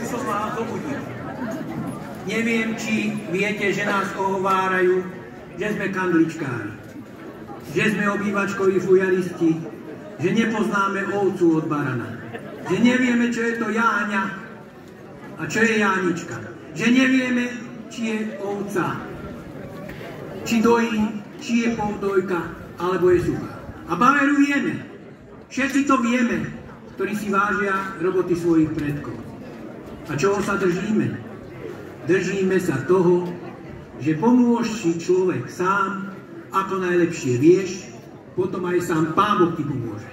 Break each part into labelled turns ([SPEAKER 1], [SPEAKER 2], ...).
[SPEAKER 1] by som vás zobudil. Neviem, či viete, že nás ohovárajú, že sme kandličkári, že sme obývačkoví fujaristi, že nepoznáme ovcu od barana, že nevieme, čo je to Jáňa a čo je Jánička, že nevieme, či je ovca, či dojí, či je povdojka, alebo je suchá. A baveru vieme, všetci to vieme, ktorí si vážia roboty svojich predkov. A čoho sa držíme? Držíme sa toho, že pomôž si človek sám, ako najlepšie vieš, potom aj sám Pán Boh ti pomôže.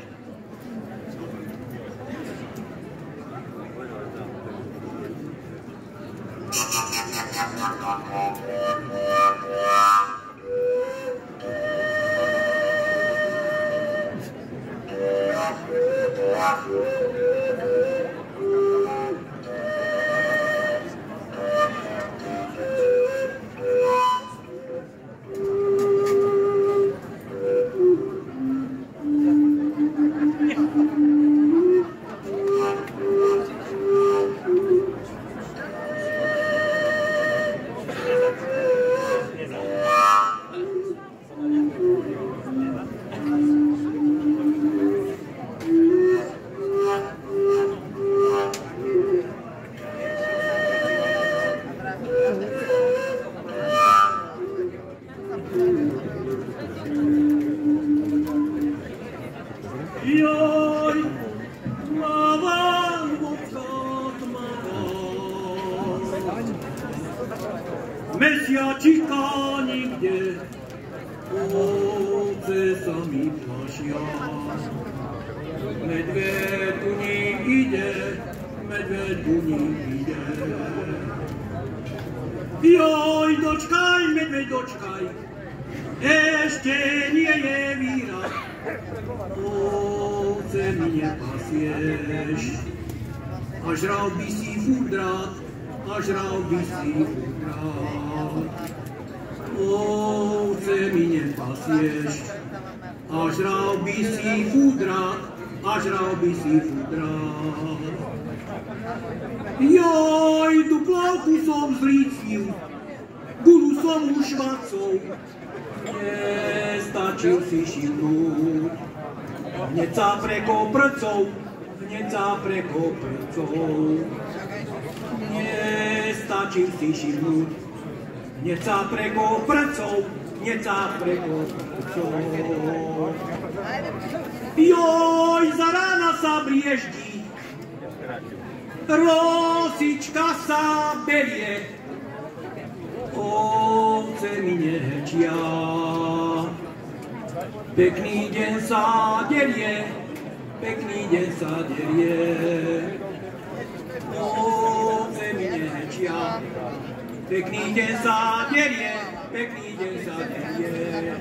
[SPEAKER 2] Mesiačika nikde, ovce sami plašia. Medved u nich ide, medved u nich ide. Joj, dočkaj, medveď, dočkaj, ešte nie je víra. Ovce mi nepasieš, a žral by si fudrát, a žral by si fudrát. Ovce mi nepasieš, a žral by si fudrát, a žral by si fudrát. Joj, tú plavku som zlícnil, gulu som ušvacol, nestačil si šimnúť. Hneď sa prekoprcov, hneď sa prekoprcov. Nestačil si šimnúť, hneď sa prekoprcov, hneď sa prekoprcov. Joj, za rána sa brieždí, rosička sa berie, ovce mi nehečia. Pekný deň sa derie, pekný deň sa derie, ovce mi nehečia. Pekný deň sa derie, pekný deň sa derie.